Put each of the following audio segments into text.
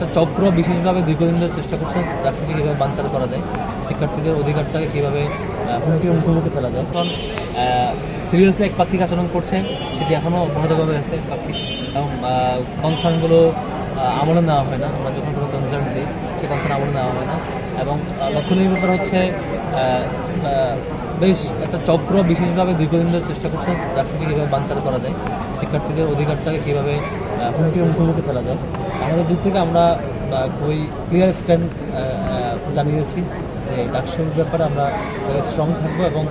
একটা চক্র বিশেষভাবে দীর্ঘদিন ধরে চেষ্টা করছে রাষ্ট্রকে কীভাবে বানচাল করা যায়, শিক্ষার্থীদের অধিকারটাকে কীভাবে হুমকির মুখোমুখি ফেলা যায়। এখন সিরিয়াসলি একপাক্ষিক আচরণ করছে, সেটি এখনও অব্যাহতভাবে আছে একপাক্ষিক, এবং কনসার্নগুলো আমলে নেওয়া হয় না। আমরা যখন কোনো কনসার্ন দিই সে কনসার্ন আমলে নেওয়া হয় না। এবং লক্ষণীয় ব্যাপার হচ্ছে বেশ একটা চক্র বিশেষভাবে দীর্ঘদিন ধরে চেষ্টা করছে রাষ্ট্রকে কীভাবে বানচাল করা যায়, শিক্ষার্থীদের অধিকারটাকে কীভাবে হুমকির মুখোমুখি ফেলা যায়। আমাদের দিক থেকে আমরা খুবই ক্লিয়ার স্ট্যান্ড জানিয়েছি যে ডাকসুর ব্যাপারে আমরা স্ট্রং থাকবো, এবং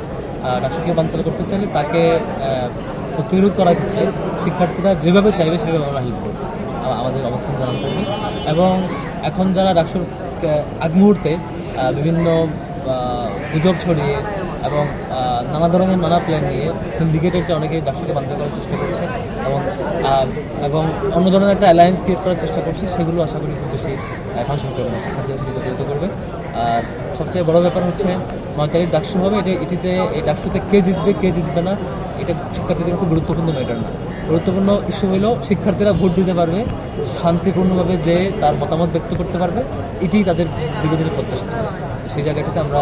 ডাকসুকে বানচাল করতে চাইলে তাকে প্রতিরোধ করার ক্ষেত্রে শিক্ষার্থীরা যেভাবে চাইবে সেভাবে আমরা হেল্প করবো, আমাদের অবস্থান জানানো থাকবে। এবং এখন যারা ডাকসুর আগ মুহূর্তে বিভিন্ন গুজব ছড়িয়ে এবং নানা ধরনের নানা প্ল্যান নিয়ে সিন্ডিকেটেডটা অনেকেই ডাকসুকে বানচাল করার চেষ্টা করছে, এবং অন্য ধরনের একটা অ্যালায়েন্স ক্রিয়েট করার চেষ্টা করছে, সেগুলো আশা করি খুব বেশি ফাংশন করবে না, শিক্ষার্থীদের সাথে প্রতিরোধ করবে। আর সবচেয়ে বড় ব্যাপার হচ্ছে 9 তারিখ ডাকসু হবে, এটিতে এই ডাকসুতে কে জিতবে না এটা শিক্ষার্থীদের কাছে গুরুত্বপূর্ণ ম্যাটার না। গুরুত্বপূর্ণ ইস্যু হলো শিক্ষার্থীরা ভোট দিতে পারবে, শান্তিপূর্ণভাবে যে তার মতামত ব্যক্ত করতে পারবে, এটি তাদের দীর্ঘদিনের প্রত্যাশা ছিল। সেই জায়গাটিতে আমরা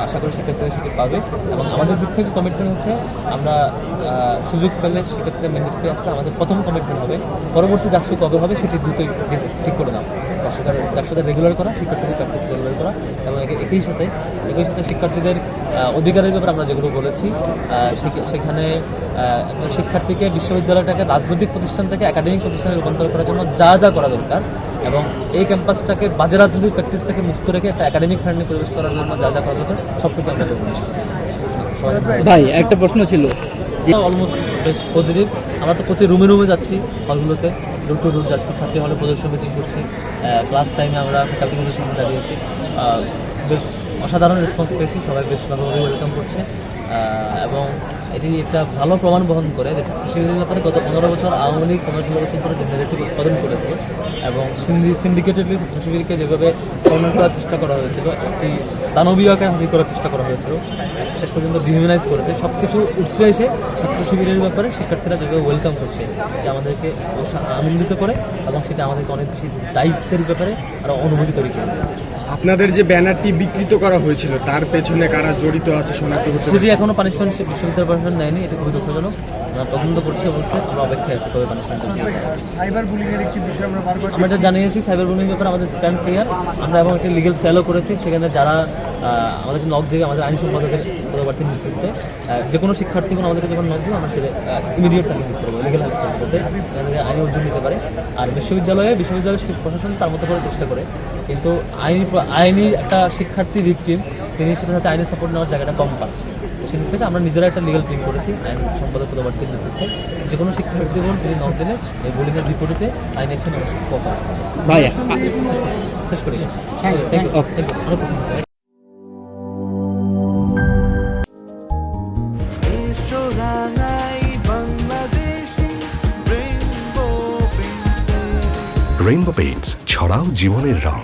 আশা করি শিক্ষার্থীরা সেটি পাবে। এবং আমাদের দিক থেকে কমিটমেন্ট হচ্ছে আমরা সুযোগ পেলে শিক্ষার্থীরা মেনে নিতে আসলে আমাদের প্রথম কমিটমেন্ট হবে পরবর্তী ডাকসু কবে হবে সেটি দ্রুতই ঠিক করে নাও। ডাকসুটা রেগুলার করা, শিক্ষার্থীদের প্র্যাকটিস রেগুলার করা, এবং একই সাথে শিক্ষার্থীদের অধিকারের ব্যাপারে আমরা যেগুলো বলেছি সেখানে একটা শিক্ষার্থীকে বিশ্ববিদ্যালয়টাকে রাজনৈতিক প্রতিষ্ঠান থেকে একাডেমিক প্রতিষ্ঠানে রূপান্তর করার জন্য যা করা দরকার, এবং এই ক্যাম্পাসটাকে বাজে রাজনৈতিক প্র্যাকটিস থেকে মুক্ত রেখে একটা একাডেমিক ফ্রেন্ডলি পরিবেশ করার জন্য যা করা দরকার সব কিছু আমরা করবো। ভাই একটা প্রশ্ন ছিল, অলমোস্ট বেশ পজিটিভ। আমরা তো প্রতি রুমে যাচ্ছি, হলগুলোতে রুট টু রুট যাচ্ছি, ছাত্রী হলে প্রদর্শন মিটিং করছি, ক্লাস টাইমে আমরা ফ্যাকাল্টিগুলোর সামনে দাঁড়িয়েছি, বেশ অসাধারণ রেসপন্স পেয়েছি, সবাই বেশ ভালোভাবে ওয়েলকাম করছে। এবং এটি একটা ভালো প্রমাণ বহন করে যে ছাত্র শিবিরের ব্যাপারে গত 15 বছর আওয়ামী লীগ 15-16 বছর ধরে যে নেগেটিভ উৎপাদন করেছে, এবং সিন্ডিকেটেডলি ছাত্র শিবিরকে যেভাবে কর্নার করার চেষ্টা করা হয়েছিল, একটি দানবীয় আকারে হাজির করার চেষ্টা করা হয়েছিল, শেষ পর্যন্ত ডিহিউম্যানাইজ করেছে, সব কিছু উঠে এসে ছাত্র শিবিরের ব্যাপারে শিক্ষার্থীরা যেভাবে ওয়েলকাম করছে, যে আমাদেরকে আনন্দিত করে, এবং সেটা আমাদেরকে অনেক বেশি দায়িত্বের ব্যাপারে আরও অনুভূতি তৈরি করে। আপনাদের যে ব্যানারটি বিকৃত করা হয়েছিল তার পেছনে কারা জড়িত আছে শনাক্ত করতে সেটি এখনো পানিশমেন্ট বিশ্ববিদ্যালয় প্রশাসন নেয়নি, এটা খুবই দুঃখজনক। তদন্ত করছে বলছে, আমরা অপেক্ষায় আছি কবে পানিশমেন্ট। সাইবার বুলিং এর একটি বিষয় আমরা এটা জানিয়েছি, সাইবার বুলিং ব্যাপারে আমাদের স্ট্যান্ড ক্লিয়ার। আমরা এবং একটি লিগেল সেলও করেছি, সেখানে যারা আমাদেরকে নক দিয়ে আমাদের আইন সম্পাদকের পদপ্রার্থীর নেতৃত্বে যে কোনো শিক্ষার্থী আমাদেরকে যখন নক দিয়ে আমরা সেটা ইমিডিয়েট তাকে হেল্প করবো, লিগেল হেল্প করবো, যাতে আইনি অর্জন নিতে পারে। আর বিশ্ববিদ্যালয়ের প্রশাসন তার মতো করে চেষ্টা করে, কিন্তু আইনি একটা শিক্ষার্থী ভিকটিম তিনি সেটার সাথে আইনি সাপোর্ট নেওয়ার জায়গাটা কম পান। সেদিক থেকে আমরা নিজেরা একটা লিগাল টিম করেছি আইন সম্পাদক পদপ্রার্থীর নেতৃত্বে, যে কোনো শিক্ষার্থী তিনি নক দিলে এই বুলিংয়ের রিপোর্টে আইন অ্যাকশন অবশ্যই কখন ভাই শেষ করি। থ্যাংক ইউ, অনেক পছন্দ। রেইনবো পেইন্টস, ছড়াও জীবনের রং।